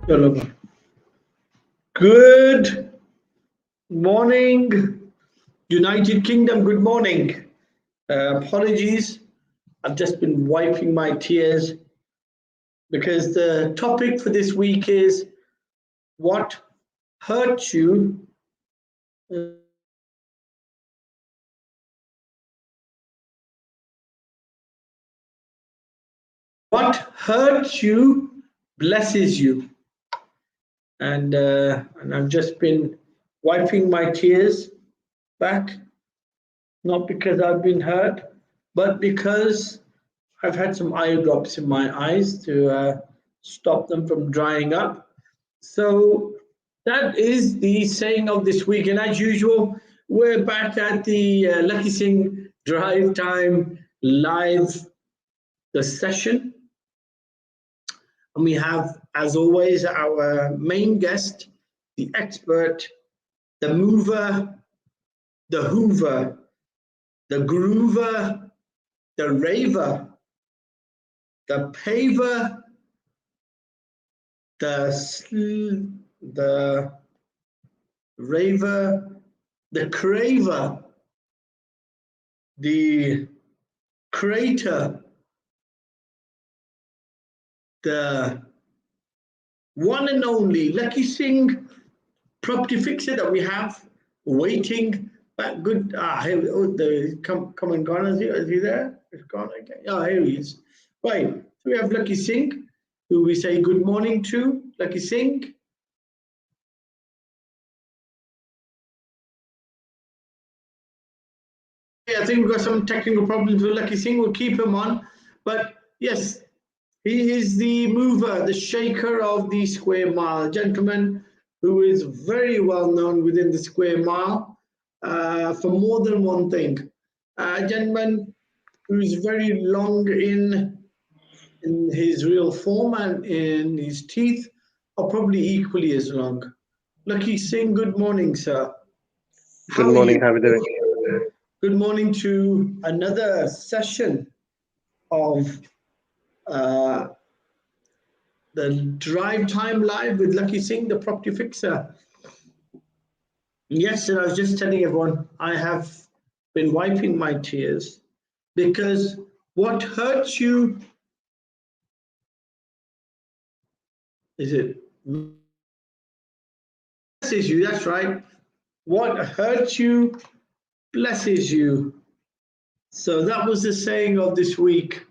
Good morning, United Kingdom. Good morning. Apologies, I've just been wiping my tears because the topic for this week is what hurt you. What hurts you blesses you. And I've just been wiping my tears back, not because I've been hurt, but because I've had some eye drops in my eyes to stop them from drying up. So that is the saying of this week. And as usual, we're back at the Lakhi Singh Drive Time live the session. And we have, as always, our main guest, the expert, the mover, the hoover, the groover, the raver, the paver, the raver, the craver, the crater, the one and only Lakhi Singh property fixer that we have waiting. Good. Come and gone. Is he there? It's gone again. Oh, here he is. Right. So we have Lakhi Singh, who we say good morning to. Lakhi Singh. I think we've got some technical problems with Lakhi Singh. We'll keep him on. But yes, he is the mover, the shaker of the square mile, a gentleman who is very well known within the square mile for more than one thing. A gentleman who is very long in his real form and in his teeth are probably equally as long. Lakhi Singh, good morning, sir. Good morning, how are you doing? Good morning to another session of the Drive Time Live with Lakhi Singh, the property fixer. Yes, and I was just telling everyone, I have been wiping my tears because what hurts you blesses you, that's right. What hurts you blesses you. So that was the saying of this week.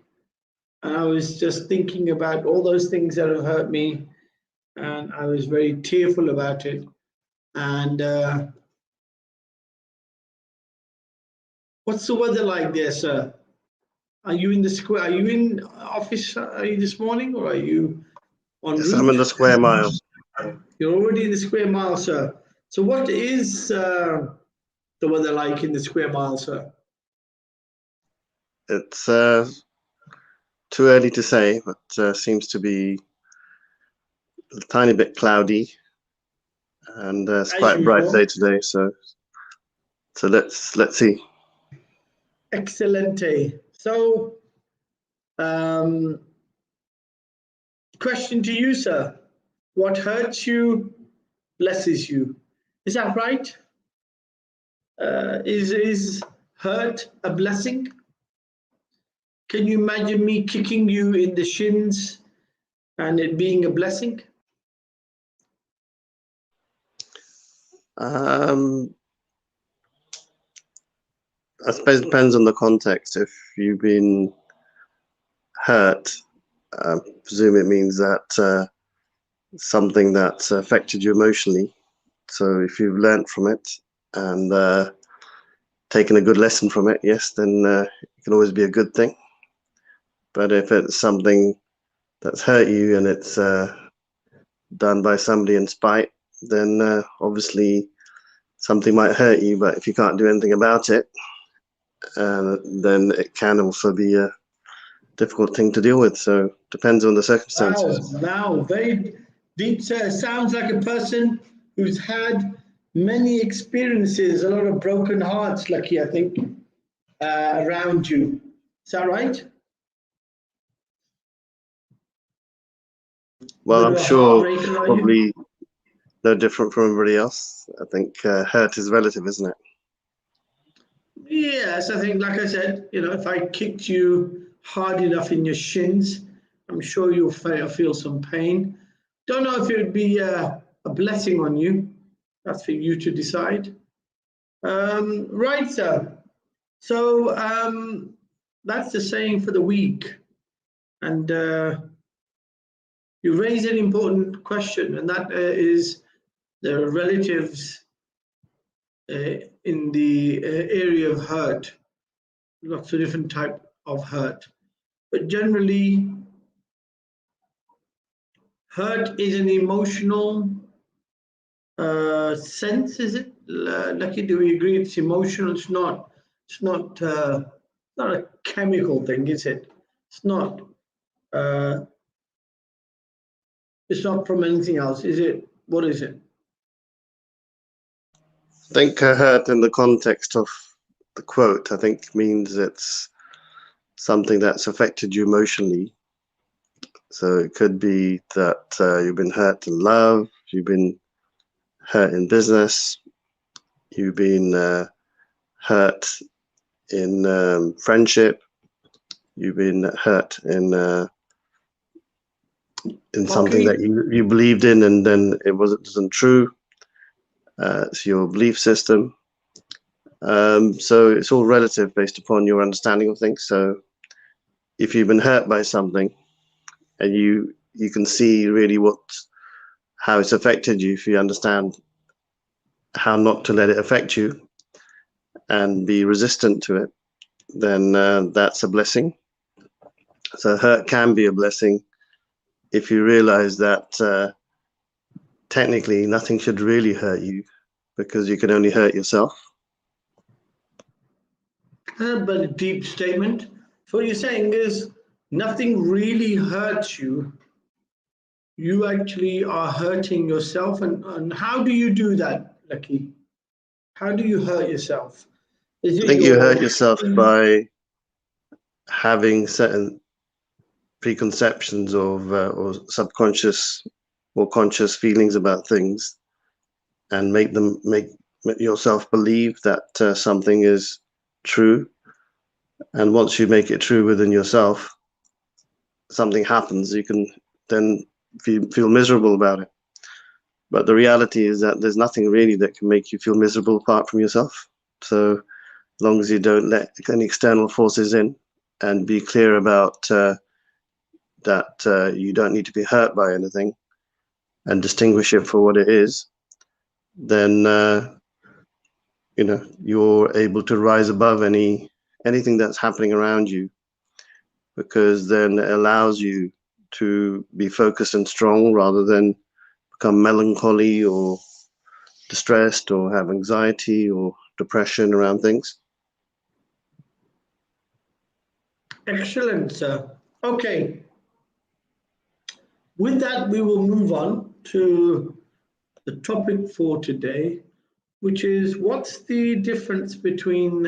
And I was just thinking about all those things that have hurt me, and I was very tearful about it. And what's the weather like there, sir? Are you in the square? Are you in office? Are you this morning, or are you on route? Yes, I'm in the square mile. You're already in the square mile, sir. So what is the weather like in the square mile, sir? It's too early to say, but seems to be a tiny bit cloudy, and it's quite a bright day today. So let's see. Excelente. So, question to you, sir. What hurts you blesses you. Is that right? Is hurt a blessing? Can you imagine me kicking you in the shins and it being a blessing? I suppose it depends on the context. If you've been hurt, I presume it means that something that's affected you emotionally. So if you've learnt from it and taken a good lesson from it, yes, then it can always be a good thing. But if it's something that's hurt you and it's done by somebody in spite, then obviously something might hurt you. But if you can't do anything about it, then it can also be a difficult thing to deal with. So depends on the circumstances. Wow, very deep, sir. Sounds like a person who's had many experiences, a lot of broken hearts, Lakhi, I think, around you. Is that right? Well, Bit I'm of a sure heartbreaker, are you? probably no different from everybody else. I think hurt is relative, isn't it? Yes, I think, like I said, if I kicked you hard enough in your shins, I'm sure you'll feel some pain. Don't know if it would be a blessing on you. That's for you to decide. Right, sir. So that's the saying for the week. And you raise an important question, and that is the relatives in the area of hurt. Lots of different type of hurt. But generally, hurt is an emotional sense, is it? Lucky, do we agree it's emotional? It's not. It's not. Not a chemical thing, is it? It's not. It's not from anything else, is it? What is it? I think hurt in the context of the quote, I think means it's something that's affected you emotionally. So it could be that you've been hurt in love, you've been hurt in business, you've been hurt in friendship, you've been hurt in something that you believed in and then it wasn't true. It's your belief system. So it's all relative based upon your understanding of things. So if you've been hurt by something and you can see really how it's affected you, if you understand how not to let it affect you and be resistant to it, then that's a blessing. So hurt can be a blessing if you realize that technically nothing should really hurt you because you can only hurt yourself. But a deep statement. So what you're saying is nothing really hurts you. You actually are hurting yourself. And how do you do that, Lucky? How do you hurt yourself? Is I it think you hurt yourself by having certain preconceptions of or subconscious or conscious feelings about things and make yourself believe that something is true. And once you make it true within yourself, something happens, you can then feel miserable about it. But the reality is that there's nothing really that can make you feel miserable apart from yourself. So as long as you don't let any external forces in and be clear about that you don't need to be hurt by anything and distinguish it for what it is, then you're able to rise above anything that's happening around you, because then it allows you to be focused and strong rather than become melancholy or distressed or have anxiety or depression around things. Excellent, sir. Okay. With that, we will move on to the topic for today, which is what's the difference between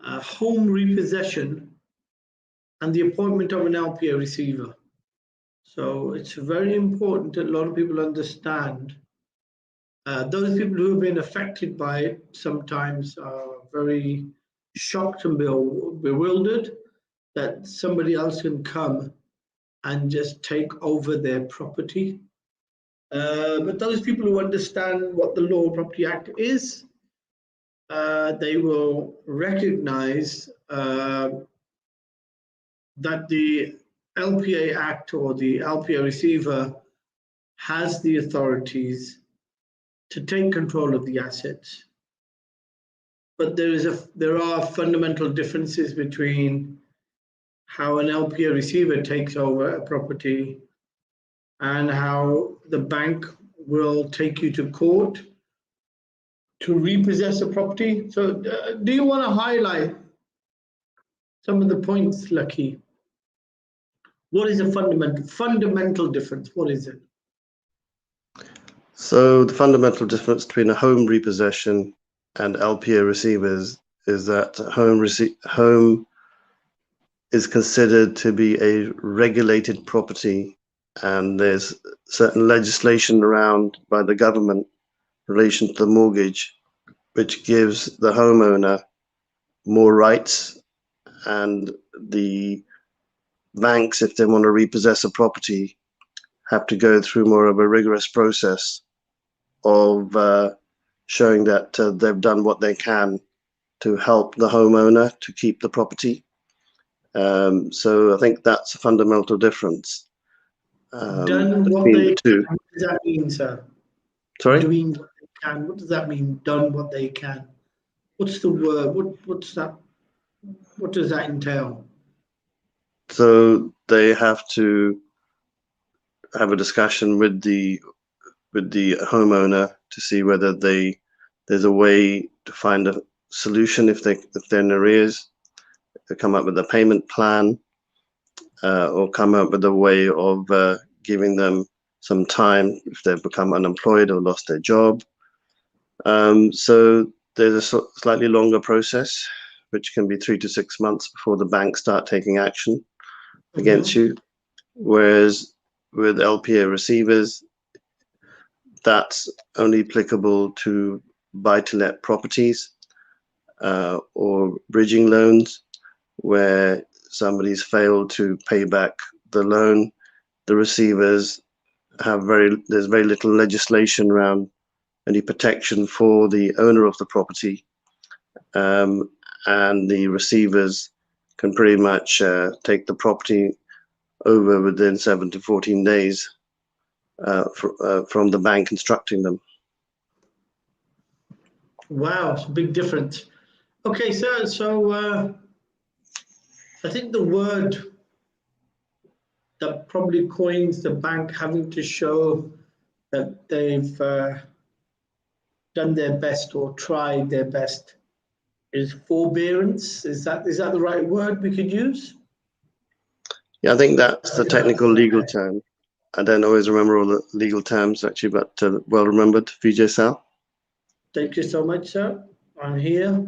home repossession and the appointment of an LPA receiver. So it's very important that a lot of people understand. Those people who have been affected by it sometimes are very shocked and bewildered that somebody else can come and just take over their property. But those people who understand what the Law of Property Act is, they will recognize that the LPA Act or the LPA receiver has the authorities to take control of the assets. But there are fundamental differences between how an LPA receiver takes over a property and how the bank will take you to court to repossess a property. So do you want to highlight some of the points, Lakhi? What is a fundamental difference? What is it? So the fundamental difference between a home repossession and LPA receivers is that home is considered to be a regulated property and there's certain legislation around by the government in relation to the mortgage, which gives the homeowner more rights, and the banks, if they want to repossess a property, have to go through more of a rigorous process of showing that they've done what they can to help the homeowner to keep the property. So I think that's a fundamental difference Done what between they the two. can. What does that mean, sir? Sorry? Doing what they can. What does that mean? Done what they can. What's the word? What's that? What does that entail? So they have to have a discussion with the homeowner to see whether there's a way to find a solution if they're in arrears, to come up with a payment plan, or come up with a way of giving them some time if they've become unemployed or lost their job. So there's a slightly longer process, which can be 3 to 6 months before the bank start taking action against you. Whereas with LPA receivers, that's only applicable to buy-to-let properties or bridging loans, where somebody's failed to pay back the loan. The receivers there's very little legislation around any protection for the owner of the property, and the receivers can pretty much take the property over within 7 to 14 days from the bank instructing them. Wow, it's a big difference. Okay, sir. So I think the word that probably coins the bank having to show that they've done their best or tried their best is forbearance. Is that the right word we could use? Yeah, I think that's the technical legal term. I don't always remember all the legal terms actually, but well remembered, Vijay Sal. Thank you so much, sir. I'm here,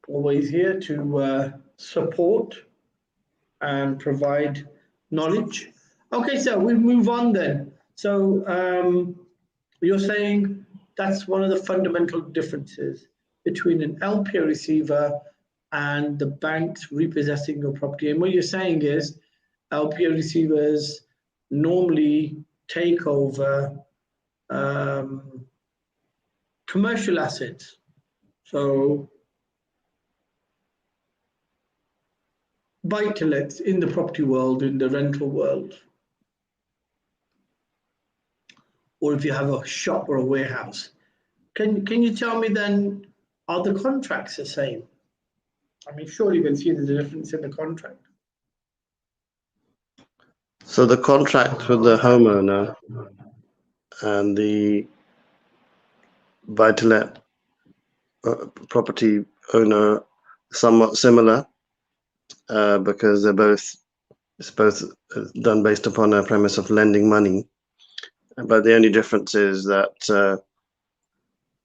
always here to support and provide knowledge. Okay, so we move on then. So you're saying that's one of the fundamental differences between an LPA receiver and the banks repossessing your property. And what you're saying is LPA receivers normally take over commercial assets. So buy-to-lets in the property world, in the rental world, or if you have a shop or a warehouse. Can you tell me then, are the contracts the same? I mean, surely you can see the difference in the contract. So the contract with the homeowner and the buy-to-let property owner somewhat similar, because it's both done based upon a premise of lending money. But the only difference is that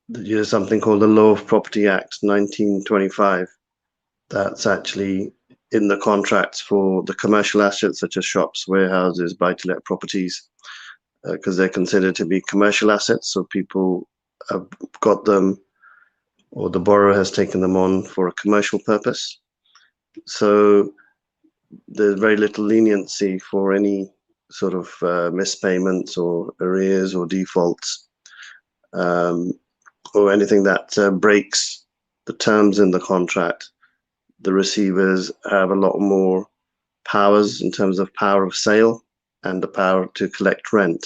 there's something called the Law of Property Act 1925 that's actually in the contracts for the commercial assets such as shops, warehouses, buy-to-let properties, because they're considered to be commercial assets. So people have got them, or the borrower has taken them on for a commercial purpose. So there's very little leniency for any sort of mispayments or arrears or defaults, or anything that breaks the terms in the contract. The receivers have a lot more powers in terms of power of sale and the power to collect rent.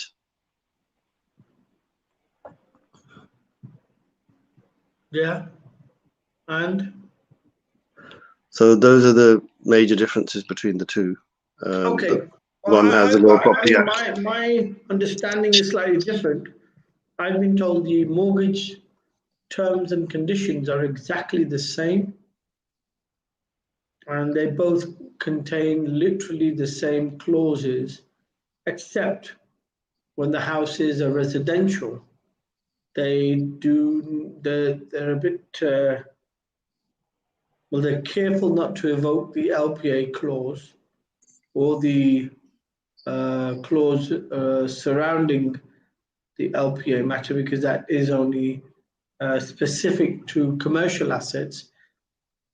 Yeah, and so those are the major differences between the two. okay. One has a Law of Property Act. My understanding is slightly different. I've been told the mortgage terms and conditions are exactly the same, and they both contain literally the same clauses, except when the house is a residential. They're a bit they're careful not to evoke the LPA clause or the clause surrounding the LPA matter, because that is only specific to commercial assets,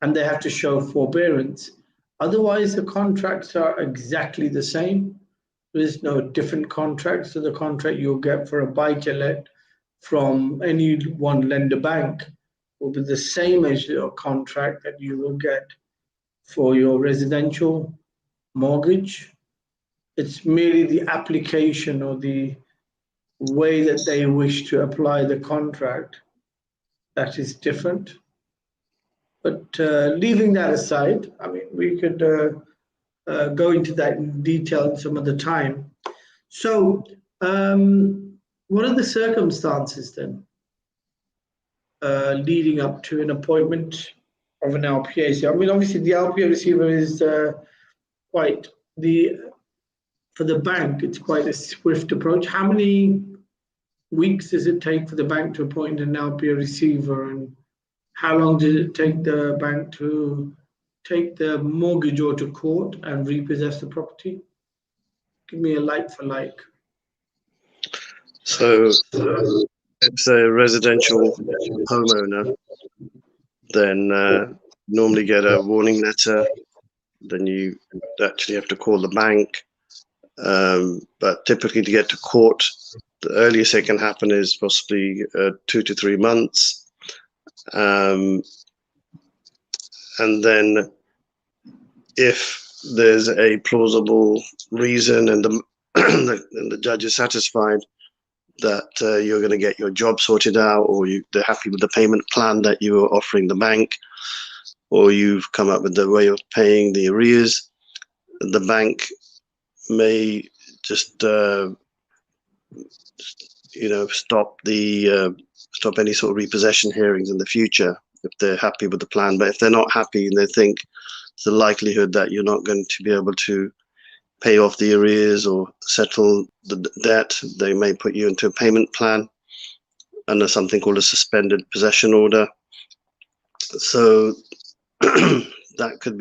and they have to show forbearance. Otherwise, the contracts are exactly the same. There's no different contract. So the contract you'll get for a buy-to-let from any one lender bank will be the same as your contract that you will get for your residential mortgage. It's merely the application or the way that they wish to apply the contract that is different. But leaving that aside, I mean, we could go into that in detail some other time. So, what are the circumstances then leading up to an appointment of an LPA? So, I mean, obviously, the LPA receiver is quite for the bank, it's quite a swift approach. How many weeks does it take for the bank to appoint an LPA receiver, and how long did it take the bank to take the mortgagor to court and repossess the property? Give me a like for like. So it's a residential homeowner, then normally get a warning letter, then you actually have to call the bank. But typically to get to court, the earliest it can happen is possibly 2 to 3 months. And then if there's a plausible reason and the judge is satisfied that you're going to get your job sorted out, or they're happy with the payment plan that you are offering the bank, or you've come up with the way of paying the arrears, the bank may just stop any sort of repossession hearings in the future if they're happy with the plan. But if they're not happy and they think there's a likelihood that you're not going to be able to pay off the arrears or settle the debt, they may put you into a payment plan under something called a suspended possession order. So that could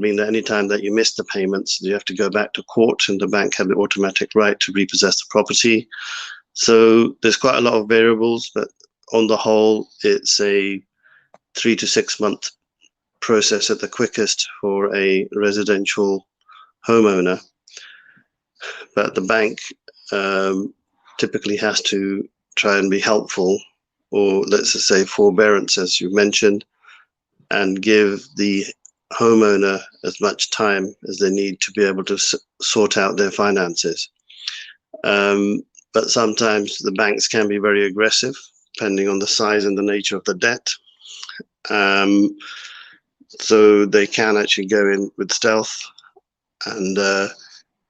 mean that any time that you miss the payments, you have to go back to court, and the bank have the automatic right to repossess the property. So there's quite a lot of variables, but on the whole, it's a 3 to 6 month process at the quickest for a residential homeowner. But the bank typically has to try and be helpful, or let's just say forbearance, as you mentioned, and give the homeowner as much time as they need to be able to sort out their finances. But sometimes the banks can be very aggressive, depending on the size and the nature of the debt. So they can actually go in with stealth and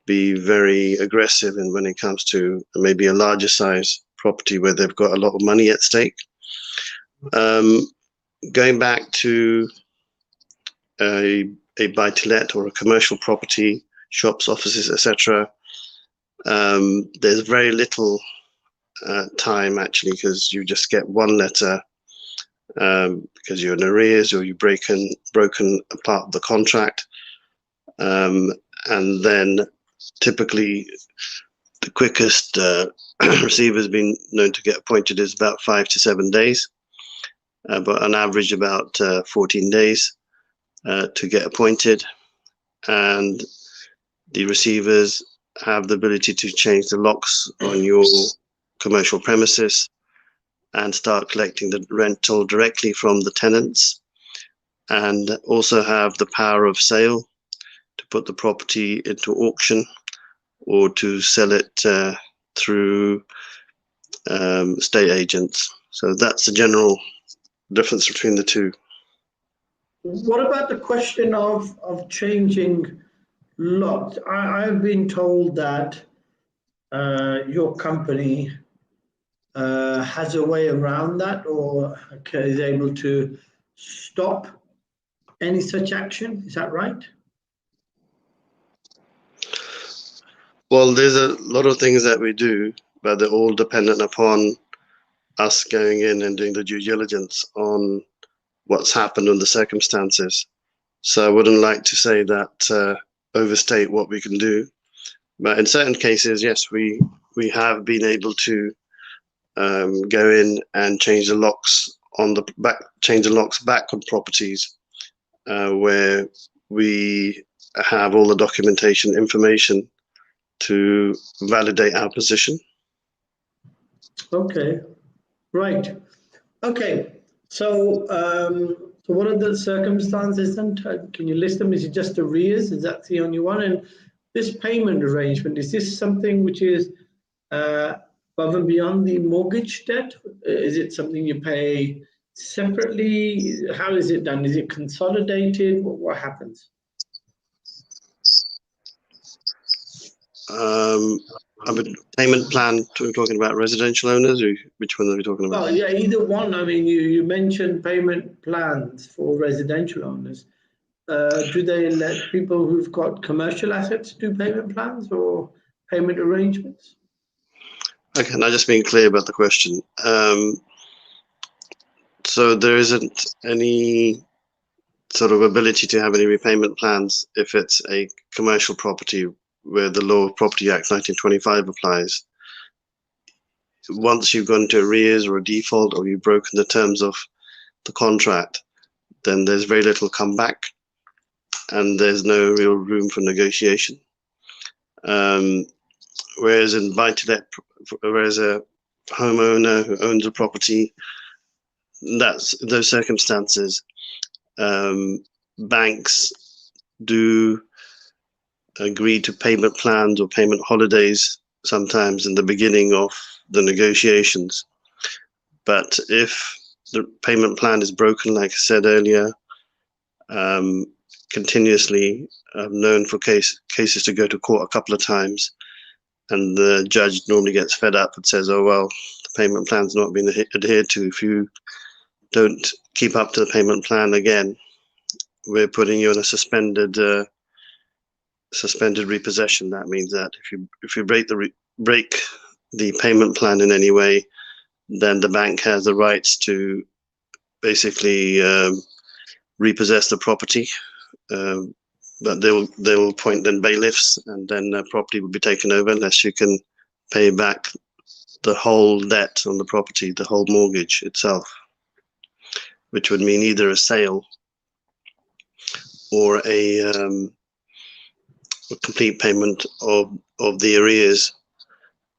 be very aggressive in when it comes to maybe a larger size property where they've got a lot of money at stake. Going back to a buy-to-let or a commercial property, shops, offices, etc., there's very little time actually, because you just get one letter because you're in arrears or you've broken a part of the contract, and then typically the quickest receiver has been known to get appointed is about 5 to 7 days, but on average about 14 days to get appointed. And the receivers have the ability to change the locks on your commercial premises and start collecting the rental directly from the tenants, and also have the power of sale to put the property into auction or to sell it through estate agents. So that's the general difference between the two. What about the question of changing locks? I've been told that your company has a way around that, or is able to stop any such action. Is that right? Well, there's a lot of things that we do, but they're all dependent upon us going in and doing the due diligence on what's happened and the circumstances. So I wouldn't like to say that overstate what we can do. But in certain cases, yes, we have been able to go in and change the locks back on properties where we have all the documentation information to validate our position. Okay, right. Okay, so so what are the circumstances then? Can you list them? Is it just arrears? Is that the only one? And this payment arrangement, is this something which is above and beyond the mortgage debt? Is it something you pay separately? How is it done? Is it consolidated? What happens? A payment plan, we're talking about residential owners, or which one are we talking about? Well, yeah, either one. I mean, you mentioned payment plans for residential owners. Do they let people who've got commercial assets do payment plans or payment arrangements? Okay, now just being clear about the question. So there isn't any sort of ability to have any repayment plans if it's a commercial property where the Law of Property Act 1925 applies. Once you've gone to arrears or a default, or you've broken the terms of the contract, then there's very little comeback and there's no real room for negotiation. Whereas in buy-to-let, whereas a homeowner who owns a property, that's those circumstances, banks do agree to payment plans or payment holidays sometimes in the beginning of the negotiations. But if the payment plan is broken, like I said earlier, continuously, I've known for cases to go to court a couple of times, and the judge normally gets fed up and says, oh, well, the payment plan's not been adhered to. If you don't keep up to the payment plan again, we're putting you on a suspended repossession. That means that if you break the payment plan in any way, then the bank has the rights to basically repossess the property. But they will appoint then bailiffs, and then the property will be taken over unless you can pay back the whole debt on the property, the whole mortgage itself, which would mean either a sale or a complete payment of the arrears.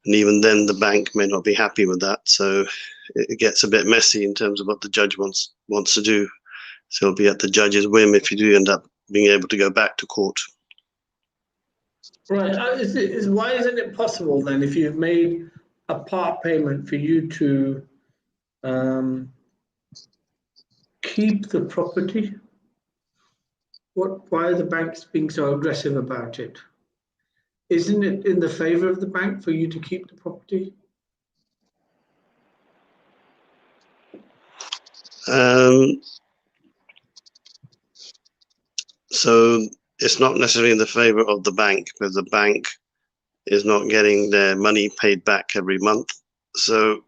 And even then, the bank may not be happy with that. So it gets a bit messy in terms of what the judge wants to do. So it'll be at the judge's whim if you do end up being able to go back to court. Right. Why isn't it possible then, if you've made a part payment, for you to keep the property? Why are the banks being so aggressive about it? Isn't it in the favor of the bank for you to keep the property? So it's not necessarily in the favor of the bank, because the bank is not getting their money paid back every month. So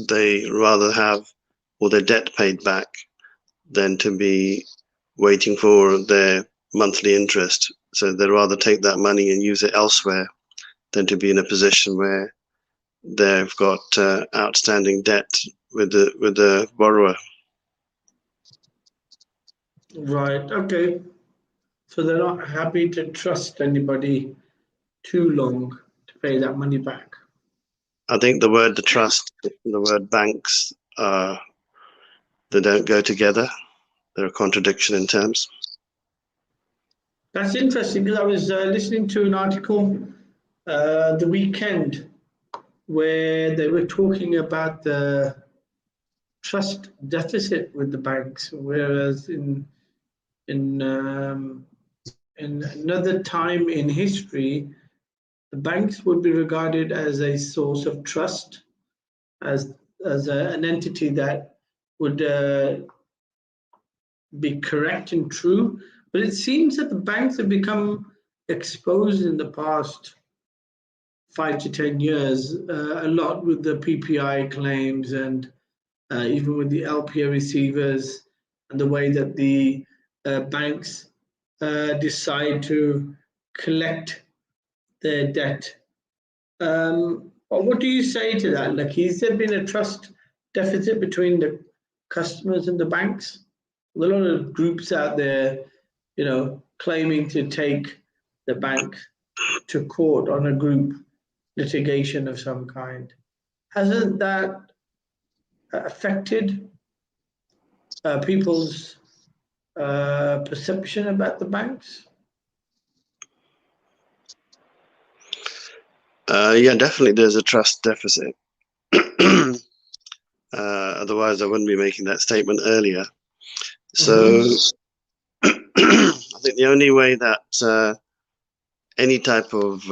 they rather have all their debt paid back than to be waiting for their monthly interest. So they'd rather take that money and use it elsewhere than to be in a position where they've got outstanding debt with the borrower. Right. Okay. So they're not happy to trust anybody too long to pay that money back. I think the word trust, the word banks, they don't go together. They're a contradiction in terms. That's interesting, because I was listening to an article the weekend where they were talking about the trust deficit with the banks, whereas in another time in history, the banks would be regarded as a source of trust, as an entity that would be correct and true. But it seems that the banks have become exposed in the past 5 to 10 years, a lot with the PPI claims, and even with the LPA receivers, and the way that the banks decide to collect their debt. What do you say to that? Like, has there been a trust deficit between the customers and the banks? There are a lot of groups out there, claiming to take the bank to court on a group litigation of some kind. Hasn't that affected people's perception about the banks? Yeah, definitely there's a trust deficit. Otherwise, I wouldn't be making that statement earlier. So I think the only way that any type of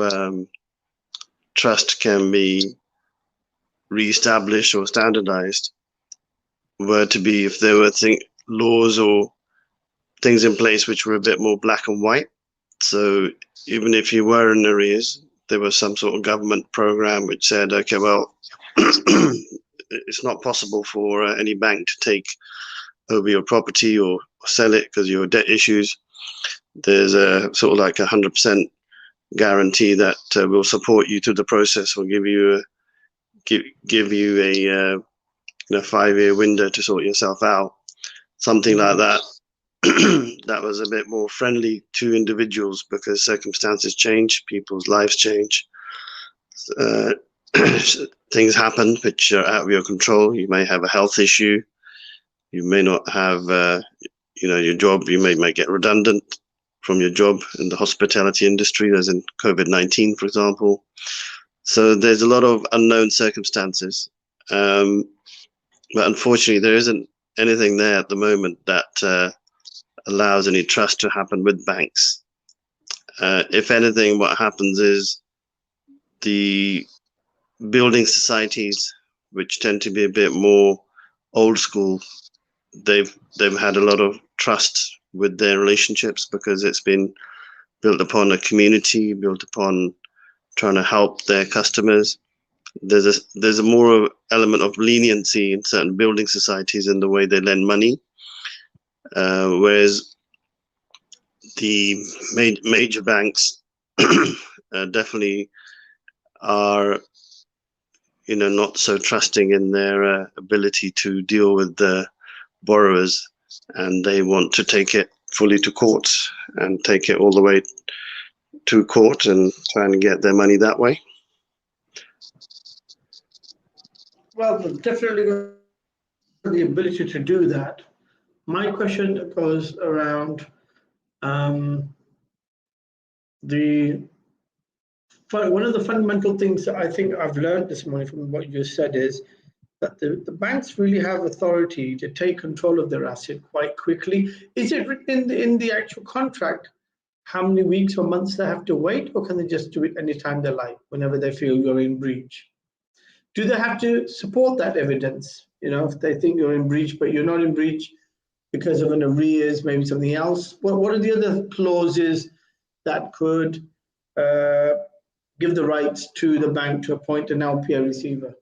trust can be reestablished or standardized were to be if there were laws or things in place which were a bit more black and white. So even if you were in arrears, there was some sort of government program which said, okay, well, it's not possible for any bank to take over your property or sell it because of your debt issues. There's a sort of like 100% guarantee that will support you through the process or give you a 5-year window to sort yourself out, something like that. That was a bit more friendly to individuals because circumstances change, people's lives change, things happen which are out of your control. You may have a health issue, you may not have your job, you may get redundant from your job in the hospitality industry, as in COVID-19, for example. So there's a lot of unknown circumstances, but unfortunately there isn't anything there at the moment that allows any trust to happen with banks. If anything, what happens is the building societies, which tend to be a bit more old school, they've had a lot of trust with their relationships because it's been built upon a community, built upon trying to help their customers. There's a more element of leniency in certain building societies in the way they lend money, whereas the major banks definitely are not so trusting in their ability to deal with the borrowers, and they want to take it fully to court and take it all the way to court and try and get their money that way. Well, definitely the ability to do that. My question goes around one of the fundamental things that I think I've learned this morning from what you said is that the banks really have authority to take control of their asset quite quickly. Is it written in the actual contract how many weeks or months they have to wait, or can they just do it anytime they like, whenever they feel you're in breach? Do they have to support that evidence? If they think you're in breach, but you're not in breach because of an arrears, maybe something else. What are the other clauses that could give the rights to the bank to appoint an LPA receiver?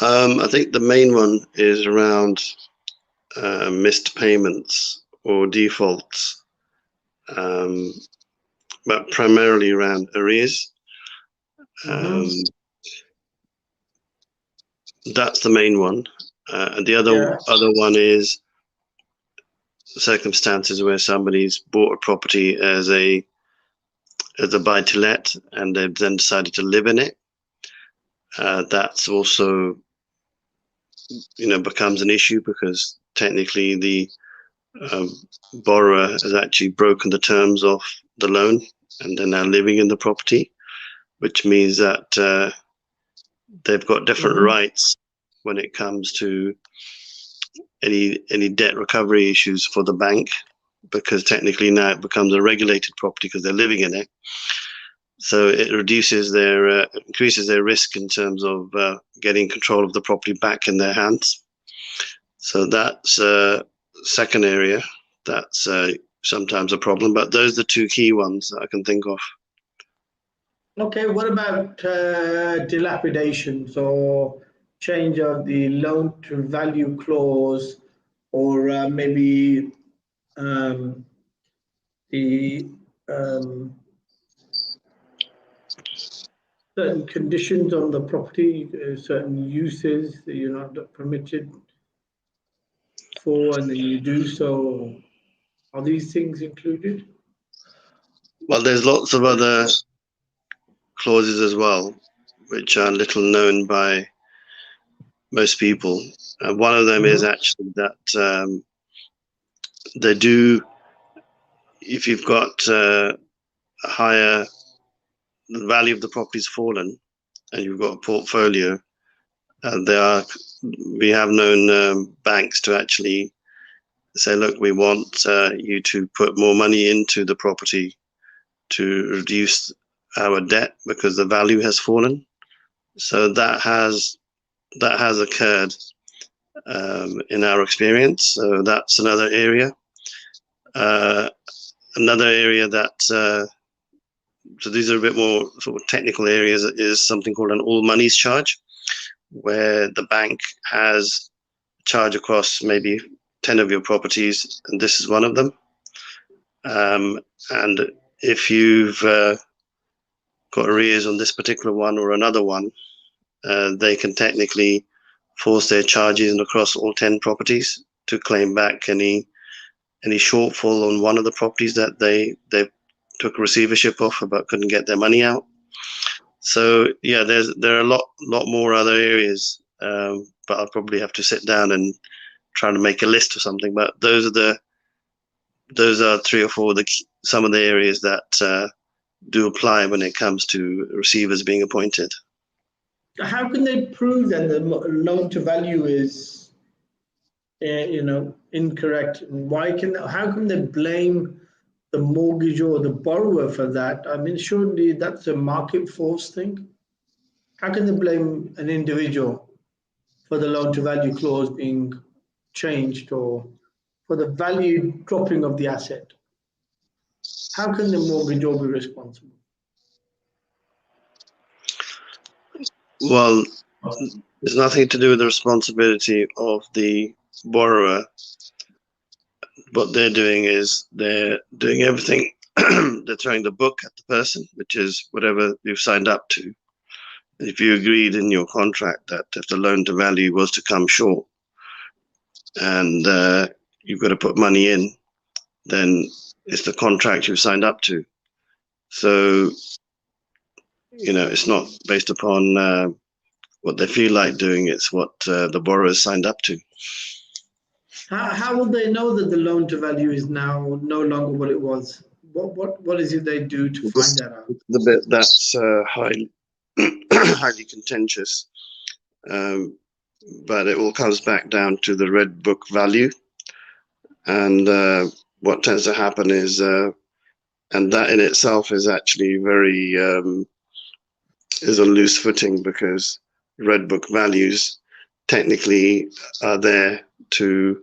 I think the main one is around missed payments or defaults, but primarily around arrears. That's the main one. And the other one is circumstances where somebody's bought a property as a buy-to-let and they've then decided to live in it. That's also becomes an issue because technically the borrower has actually broken the terms of the loan and they're now living in the property, which means that they've got different rights when it comes to any debt recovery issues for the bank, because technically now it becomes a regulated property because they're living in it. So it increases their risk in terms of getting control of the property back in their hands. So that's a second area that's sometimes a problem, but those are the two key ones that I can think of. Okay, what about dilapidations or change of the loan to value clause, or maybe the certain conditions on the property, certain uses that you're not permitted for, and then you do so. Are these things included? Well, there's lots of other clauses as well, which are little known by most people. One of them is actually that they do, if you've got a higher, the value of the property's fallen and you've got a portfolio, we have known banks to actually say, look, we want you to put more money into the property to reduce our debt because the value has fallen. So that has occurred in our experience. So that's another area. Another area that, so these are a bit more sort of technical areas, is something called an all monies charge, where the bank has charge across maybe 10 of your properties, and this is one of them. And if you've got arrears on this particular one or another one, they can technically force their charges across all 10 properties to claim back any shortfall on one of the properties that they took receivership of but couldn't get their money out. So yeah, there are a lot more other areas, but I'll probably have to sit down and try to make a list or something. But those are 3 or 4 some of the areas that do apply when it comes to receivers being appointed. How can they prove that the loan to value is, incorrect? How can they blame the mortgage or the borrower for that? I mean, surely that's a market force thing. How can they blame an individual for the loan to value clause being changed or for the value dropping of the asset? How can the mortgagor be responsible? Well, it's nothing to do with the responsibility of the borrower. What they're doing is they're doing everything. They're throwing the book at the person, which is whatever you've signed up to. If you agreed in your contract that if the loan to value was to come short and you've got to put money in, then it's the contract you've signed up to. So, it's not based upon what they feel like doing, it's what the borrower signed up to. How will they know that the loan to value is now no longer what it was? What is it they do to find that out? The bit that's highly contentious, but it all comes back down to the red book value. And what tends to happen is, and that in itself is actually very, is a loose footing, because red book values technically are there to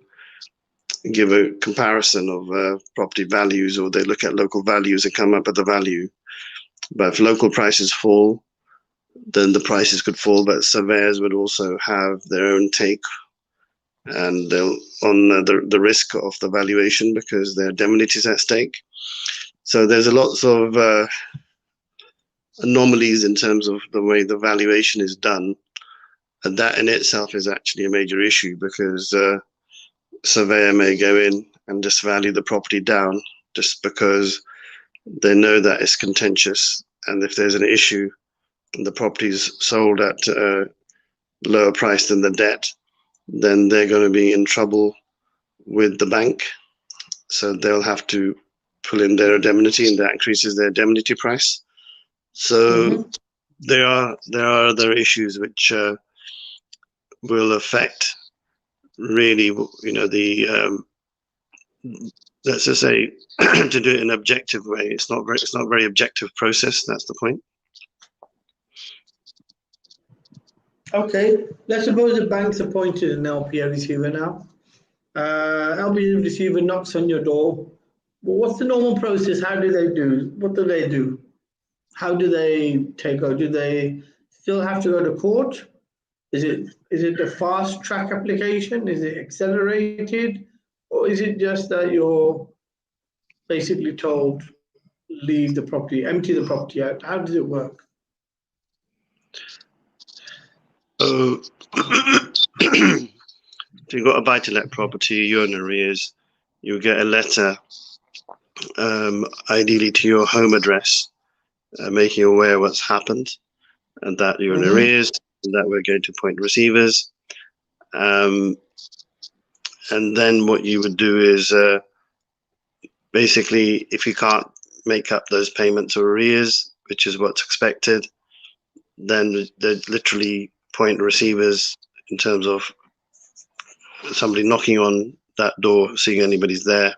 give a comparison of property values, or they look at local values and come up with the value. But if local prices fall, then the prices could fall, but surveyors would also have their own take, and they'll on the risk of the valuation, because their indemnity is at stake. So there's a lots of anomalies in terms of the way the valuation is done, and that in itself is actually a major issue, because surveyor may go in and just value the property down just because they know that it's contentious, and if there's an issue and the property's sold at a lower price than the debt, then they're going to be in trouble with the bank. So they'll have to pull in their indemnity, and that increases their indemnity price. So there are other issues which will affect really, let's just say, to do it in an objective way. It's not a very objective process. That's the point. Okay, let's suppose the bank's appointed an LPA receiver now. LPA receiver knocks on your door. Well, what's the normal process? How do they do? What do they do? How do they take over? Do they still have to go to court? Is it a fast track application? Is it accelerated? Or is it just that basically told, leave the property, empty the property out? How does it work? So, if you've got a buy-to-let property, you're in arrears, you get a letter, ideally to your home address, making you aware what's happened and that you're in arrears, and that we're going to appoint receivers. And then what you would do is basically, if you can't make up those payments or arrears, which is what's expected, then they literally appoint receivers in terms of somebody knocking on that door, seeing anybody's there.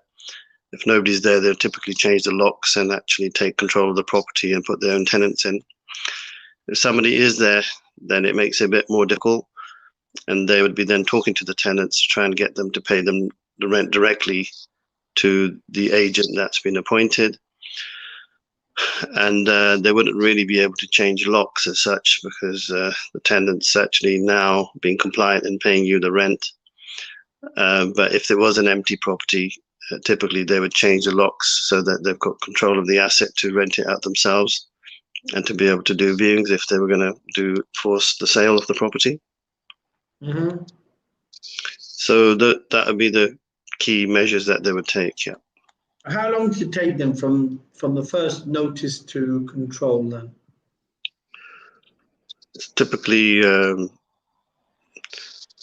If nobody's there, they'll typically change the locks and actually take control of the property and put their own tenants in. If somebody is there, then it makes it a bit more difficult, and they would be then talking to the tenants to try and get them to pay them the rent directly to the agent that's been appointed. And they wouldn't really be able to change locks as such, because the tenant's actually now being compliant in paying you the rent. But if there was an empty property, typically they would change the locks so that they've got control of the asset to rent it out themselves and to be able to do viewings if they were going to force the sale of the property. So that would be the key measures that they would take. Yeah. How long does it take them from the first notice to control then? It's typically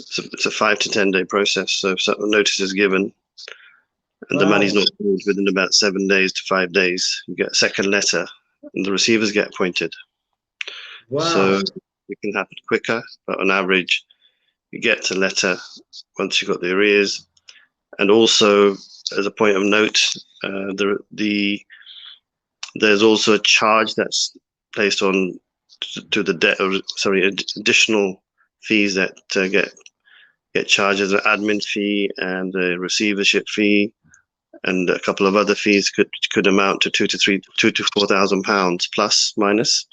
it's a 5 to 10 day process. So if a notice is given and the money's not paid within about 7 days to 5 days, you get a second letter and the receivers get appointed. So it can happen quicker, but on average, you get a letter once you've got the arrears. And also, as a point of note, there's also a charge that's placed on to the debt, or sorry, additional fees that get charged as an admin fee and a receivership fee, and a couple of other fees could amount to £2,000 to £4,000 plus minus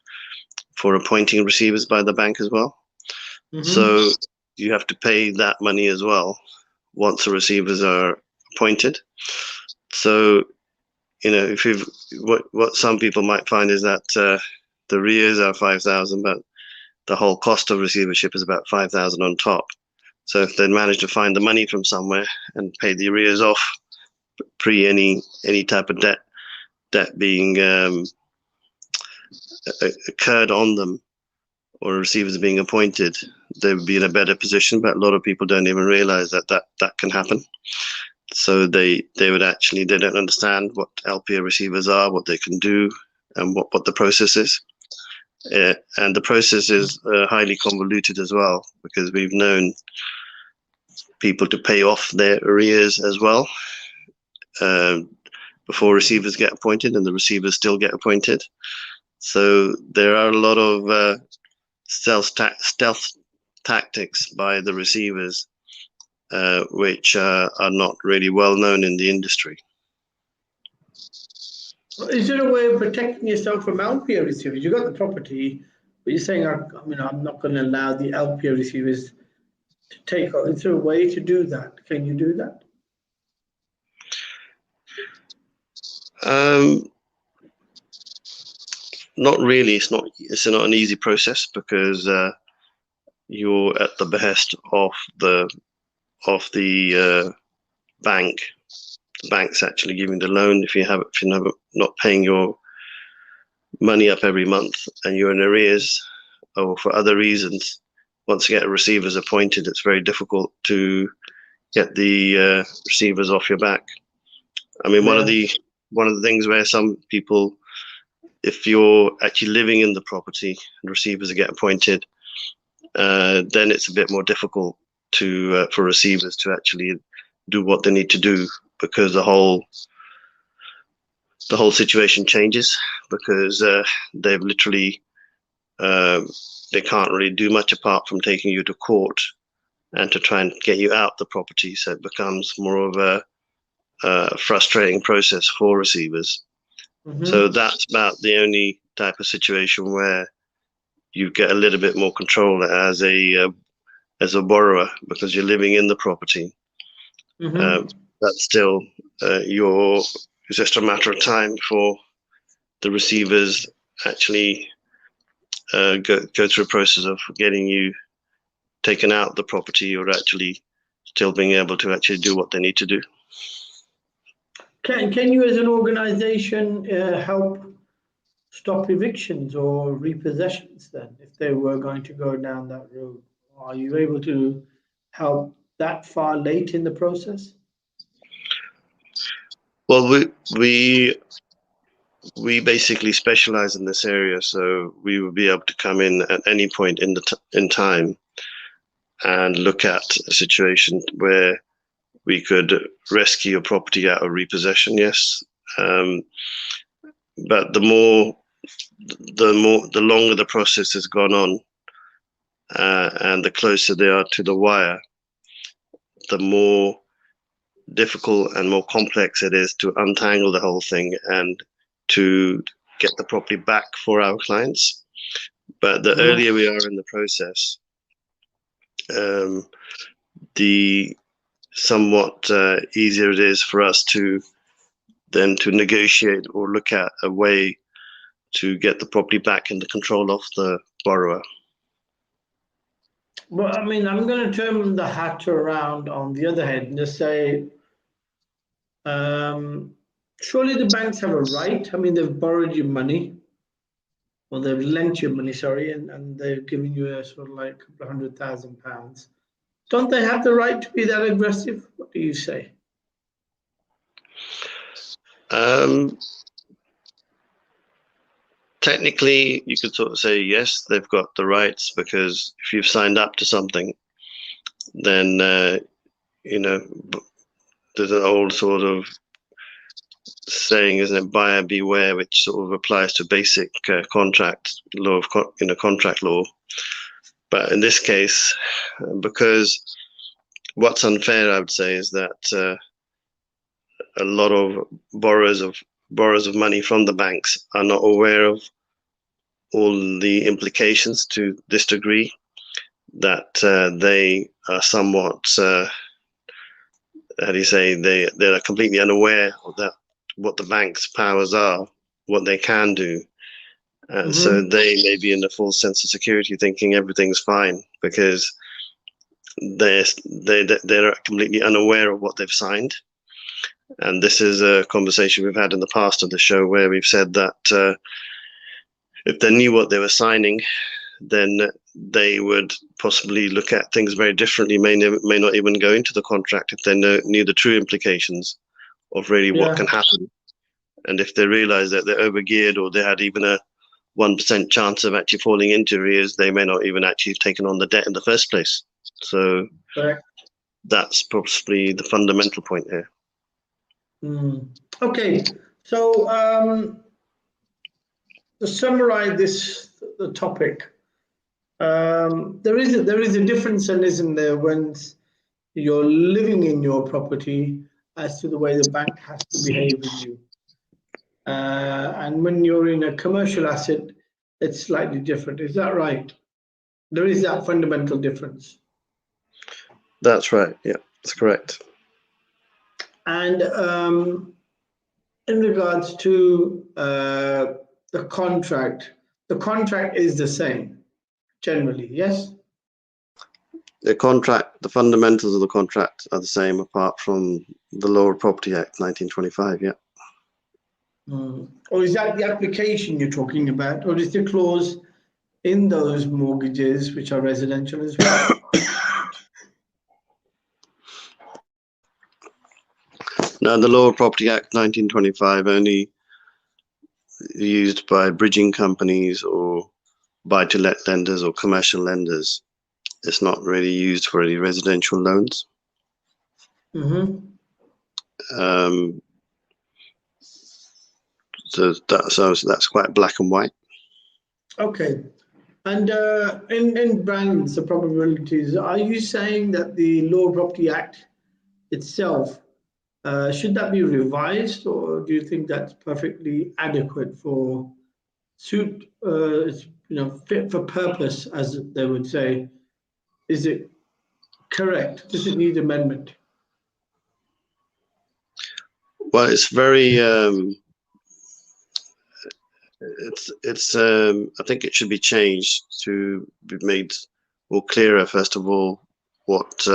for appointing receivers by the bank as well. So you have to pay that money as well once the receivers are appointed. So, you know, what some people might find is that the arrears are 5,000, but the whole cost of receivership is about 5,000 on top. So if they manage to find the money from somewhere and pay the arrears off pre any type of debt being occurred on them, or receivers being appointed, they would be in a better position. But a lot of people don't even realize that can happen. So they don't understand what LPA receivers are, what they can do, and what the process is. And the process is highly convoluted as well, because we've known people to pay off their arrears as well before receivers get appointed, and the receivers still get appointed. So there are a lot of stealth tactics by the receivers, which are not really well known in the industry. Is there a way of protecting yourself from LPA receivers? You got the property, but you're saying, I'm not going to allow the LPA receivers to take over. Is there a way to do that? Can you do that? Not really. It's not an easy process, because you're at the behest of the bank. The bank's actually giving the loan. If you're not paying your money up every month and you're in arrears, or for other reasons, once you get receivers appointed, it's very difficult to get the receivers off your back. I mean, one of the things where some people, if you're actually living in the property and receivers get appointed, then it's a bit more difficult for receivers to actually do what they need to do, because the whole situation changes, because they've literally they can't really do much apart from taking you to court and to try and get you out the property. So it becomes more of a frustrating process for receivers. So that's about the only type of situation where you get a little bit more control as a borrower, because you're living in the property. But still, it's just a matter of time before the receivers actually go through a process of getting you taken out the property, or actually still being able to actually do what they need to do. Can you, as an organization, help stop evictions or repossessions then, if they were going to go down that road? Are you able to help that far late in the process? Well, we basically specialize in this area, so we will be able to come in at any point in time and look at a situation where we could rescue a property out of repossession. Yes, but the longer the process has gone on, and the closer they are to the wire, the more difficult and more complex it is to untangle the whole thing and to get the property back for our clients. But the earlier we are in the process, the somewhat easier it is for us to then to negotiate or look at a way to get the property back in the control of the borrower. Well, I mean, I'm going to turn the hat around on the other hand and just say, surely the banks have a right. I mean, they've borrowed your money, or they've lent you money, sorry, and they've given you a sort of like a couple of £100,000. Don't they have the right to be that aggressive? What do you say? Technically, you could sort of say yes, they've got the rights, because if you've signed up to something, then you know, there's an old sort of saying, isn't it, buyer beware, which sort of applies to basic contract law of contract law. But in this case, because what's unfair, I would say, is that a lot of borrowers of money from the banks are not aware of all the implications to this degree, that they are somewhat, how do you say, they are completely unaware of that, what the bank's powers are, what they can do. And so they may be in a false sense of security, thinking everything's fine, because they're completely unaware of what they've signed. And this is a conversation we've had in the past on the show, where we've said that if they knew what they were signing, then they would possibly look at things very differently, may not even go into the contract if they knew the true implications of really what can happen. And if they realize that they're overgeared, or they had even a 1% chance of actually falling into arrears, they may not even actually have taken on the debt in the first place. So that's possibly the fundamental point here. Okay, so to summarize the topic, there is a difference, and isn't there, when you're living in your property as to the way the bank has to behave with you, and when you're in a commercial asset, it's slightly different. Is that right? There is that fundamental difference. That's right. Yeah, that's correct. And in regards to the contract is the same generally, yes? The fundamentals of the contract are the same, apart from the Law of Property Act 1925. Yeah. Or is that the application you're talking about, or is the clause in those mortgages which are residential as well? Now, the Law of Property Act 1925 only used by bridging companies or buy-to-let lenders or commercial lenders. It's not really used for any residential loans. So that's quite black and white. Okay. And in brands, the probabilities, are you saying that the Law of Property Act itself, should that be revised, or do you think that's perfectly adequate for fit for purpose, as they would say? Is it correct? Does it need amendment? Well, it's very. I think it should be changed to be made more clearer. First of all, what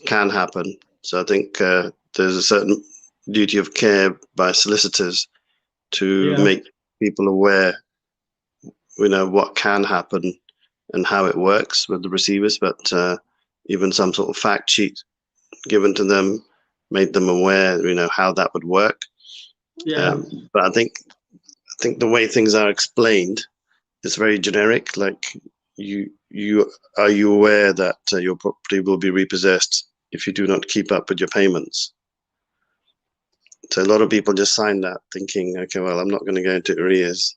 can happen. So I think there's a certain duty of care by solicitors to make people aware, what can happen and how it works with the receivers. But even some sort of fact sheet given to them made them aware, how that would work. But I think the way things are explained is very generic. Like, are you aware that your property will be repossessed if you do not keep up with your payments? So a lot of people just sign that thinking, okay, well, I'm not going to go into arrears,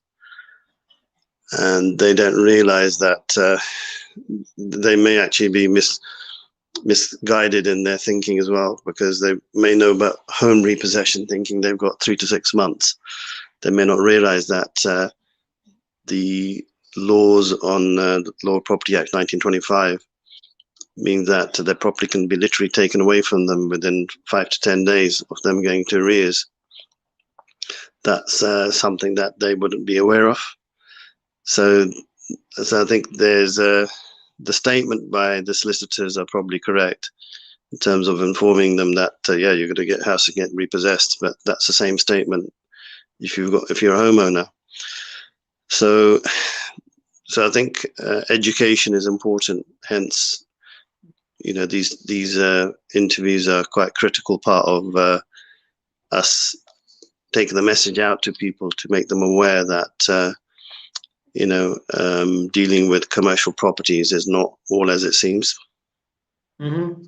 and they don't realize that they may actually be misguided in their thinking as well, because they may know about home repossession, thinking they've got 3 to 6 months. They may not realize that the laws on the Law of Property Act 1925 mean that their property can be literally taken away from them within 5 to 10 days of them going to arrears. That's something that they wouldn't be aware of. So I think there's the statement by the solicitors are probably correct in terms of informing them that you're going to get house and get repossessed, but that's the same statement if you're a homeowner. So I think education is important. Hence, these interviews are quite critical part of us taking the message out to people to make them aware that dealing with commercial properties is not all as it seems. Mm-hmm.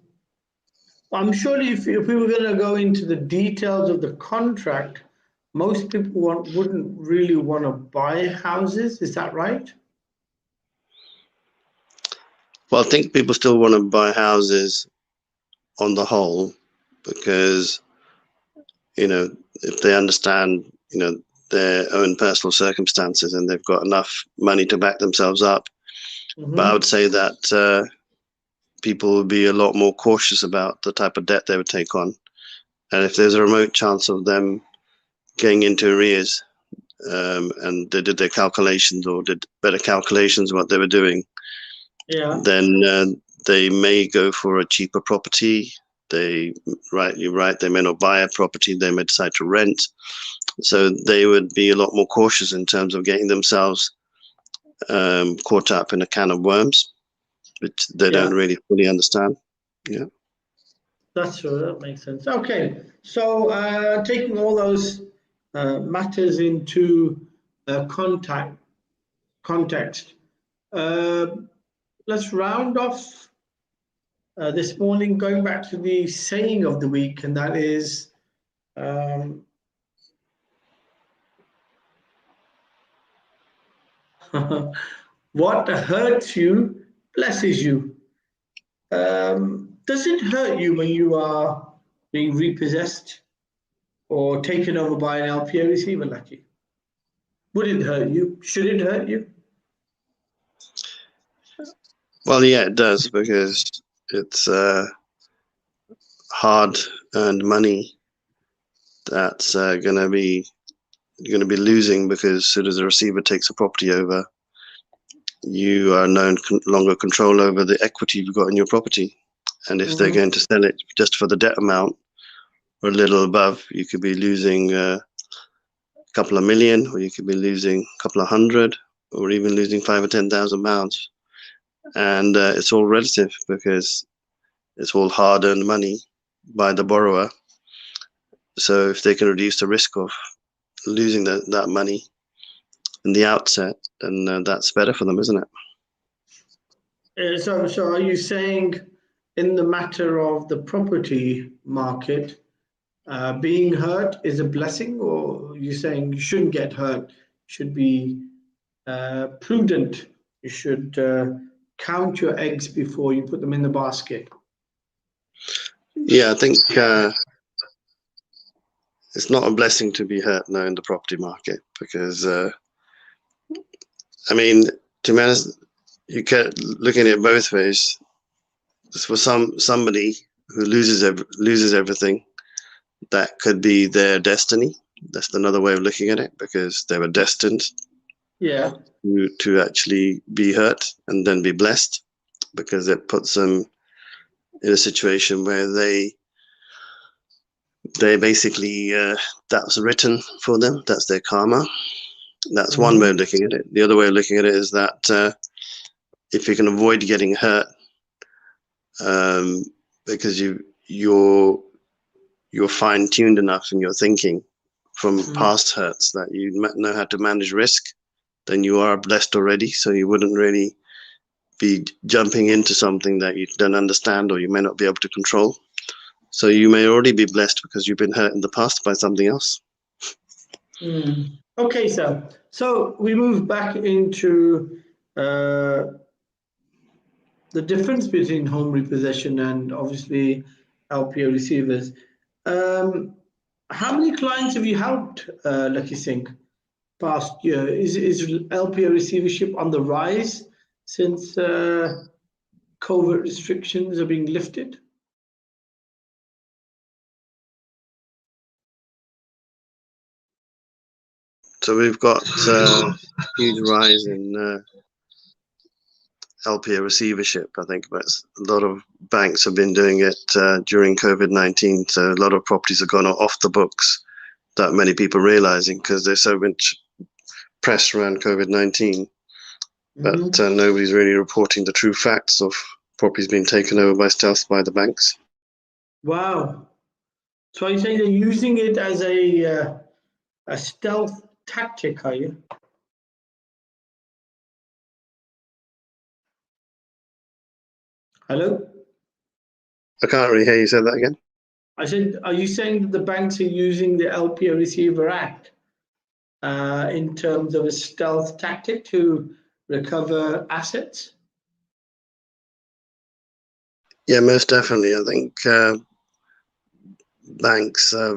I'm sure if we were going to go into the details of the contract, most people wouldn't really want to buy houses. Is that right? Well, I think people still want to buy houses on the whole, because, if they understand, their own personal circumstances and they've got enough money to back themselves up. Mm-hmm. But I would say that people would be a lot more cautious about the type of debt they would take on. And if there's a remote chance of them getting into arrears, and they did their calculations or did better calculations of what they were doing, then they may go for a cheaper property. You're right, they may not buy a property, they may decide to rent. So they would be a lot more cautious in terms of getting themselves caught up in a can of worms, which they don't really fully understand. Yeah. That's true, that makes sense. Okay, so taking all those matters into context, let's round off this morning going back to the saying of the week, and that is what hurts you blesses you. Does it hurt you when you are being repossessed or taken over by an LPA receiver, Lakhi? Would it hurt you? Should it hurt you? Well, yeah, it does, because it's hard-earned money that's going to be losing, because as soon as the receiver takes a property over, you are no longer control over the equity you've got in your property. And if they're going to sell it just for the debt amount or a little above, you could be losing a couple of million, or you could be losing a couple of hundred, or even losing £5,000 or £10,000. And it's all relative, because it's all hard-earned money by the borrower. So if they can reduce the risk of losing that money in the outset, then that's better for them, isn't it? So are you saying, in the matter of the property market, being hurt is a blessing, or are you saying you shouldn't get hurt, you should be prudent, you should count your eggs before you put them in the basket? Yeah, I think it's not a blessing to be hurt now in the property market, because to be honest, you can look at it both ways. For somebody who loses everything, that could be their destiny. That's another way of looking at it, because they were destined to actually be hurt and then be blessed, because it puts them in a situation where they basically, that's written for them. That's their karma. That's one way of looking at it. The other way of looking at it is that if you can avoid getting hurt, because you're fine-tuned enough in your thinking from past hurts that you know how to manage risk, then you are blessed already. So you wouldn't really be jumping into something that you don't understand or you may not be able to control. So you may already be blessed because you've been hurt in the past by something else. Okay, sir. So we move back into the difference between home repossession and obviously LPA receivers. How many clients have you helped, Lakhi Singh, past year? Is LPA receivership on the rise since COVID restrictions are being lifted? So we've got a huge rise in LPA receivership. I think a lot of banks have been doing it during COVID-19. So a lot of properties have gone off the books that many people realizing, because there's so much press around COVID-19. But nobody's really reporting the true facts of properties being taken over by stealth by the banks. Wow. So you say they're using it as a stealth tactic, are you? Hello? I can't really hear you say that again. I said, are you saying that the banks are using the LPA Receiver Act in terms of a stealth tactic to recover assets? Yeah, most definitely. I think banks are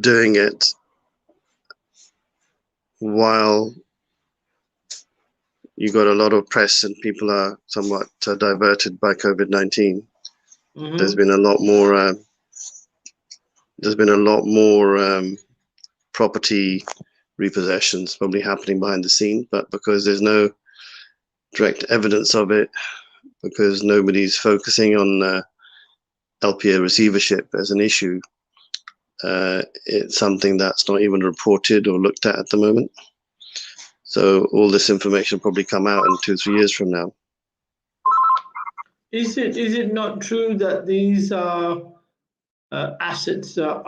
doing it while you got a lot of press and people are somewhat diverted by COVID-19. There's been a lot more. There's been a lot more property repossessions probably happening behind the scene, but because there's no direct evidence of it, because nobody's focusing on LPA receivership as an issue, it's something that's not even reported or looked at the moment. So all this information will probably come out in 2-3 years from now. Is it not true that these are assets that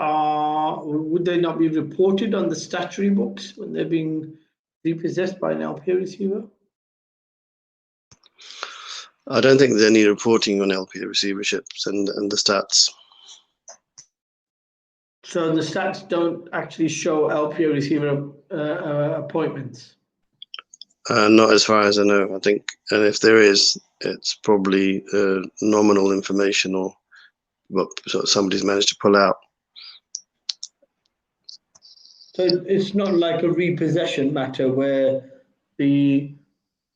would they not be reported on the statutory books when they're being repossessed by an LPA receiver? I don't think there's any reporting on LPA receiverships and the stats. So the stats don't actually show LPA receiver appointments? Not as far as I know, I think. And if there is, it's probably nominal information or what somebody's managed to pull out. So it's not like a repossession matter where the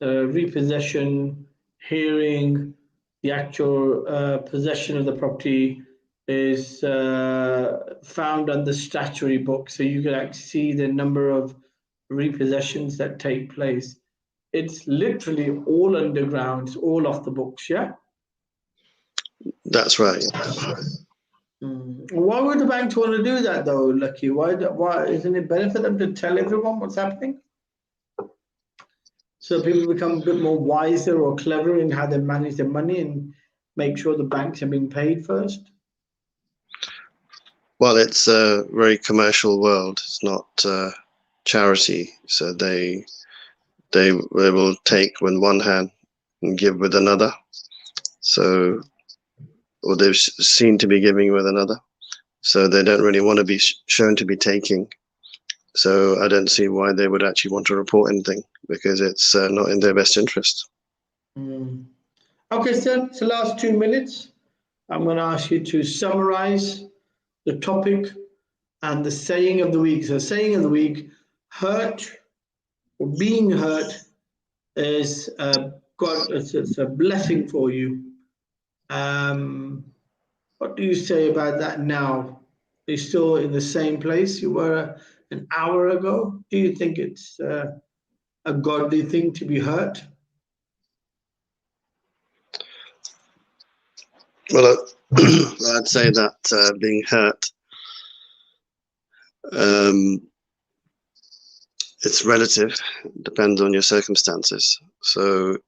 repossession hearing, the actual possession of the property is found on the statutory book, so you can actually see the number of repossessions that take place. It's literally all underground, it's all off the books, yeah? That's right. Why would the banks want to do that though, Lakhi? Why isn't it better for them to tell everyone what's happening? So people become a bit more wiser or clever in how they manage their money and make sure the banks are being paid first? Well, it's a very commercial world. It's not charity. So they will take with one hand and give with another. So, or they've seen to be giving with another. So they don't really want to be shown to be taking. So I don't see why they would actually want to report anything, because it's not in their best interest. Okay, sir, it's the last 2 minutes. I'm going to ask you to summarize the topic and the saying of the week. So saying of the week, hurt or being hurt is God, it's a blessing for you. What do you say about that now? Are you still in the same place you were an hour ago? Do you think it's a godly thing to be hurt? Well, I'd say that being hurt, it's relative, it depends on your circumstances. So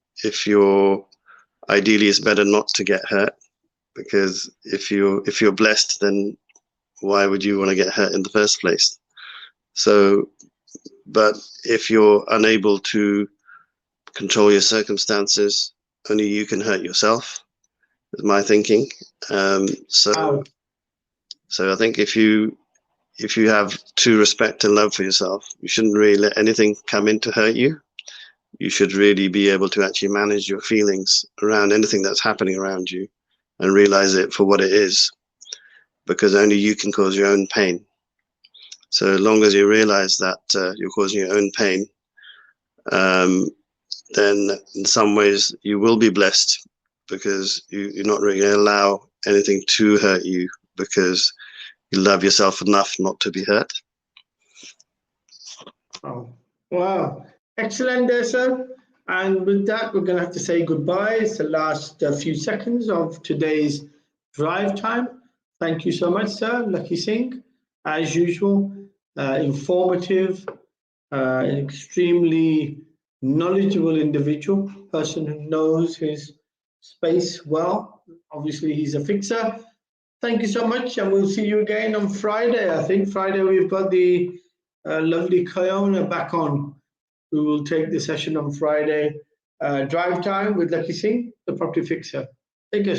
ideally it's better not to get hurt, because if you're blessed, then why would you want to get hurt in the first place? So, but if you're unable to control your circumstances, only you can hurt yourself, is my thinking. So I think if you have true respect and love for yourself, you shouldn't really let anything come in to hurt you. You should really be able to actually manage your feelings around anything that's happening around you and realize it for what it is, because only you can cause your own pain. So as long as you realize that you're causing your own pain, then in some ways you will be blessed, because you're not really going to allow anything to hurt you, because you love yourself enough not to be hurt. Oh, wow. Excellent there, sir. And with that, we're going to have to say goodbye. It's the last few seconds of today's drive time. Thank you so much, sir. Lakhi Singh, as usual, informative, an extremely knowledgeable individual, person who knows his space well. Obviously, he's a fixer. Thank you so much, and we'll see you again on Friday. I think Friday we've got the lovely Kiona back on. We will take the session on Friday. Drive time with Lakhi Singh, the property fixer. Take care.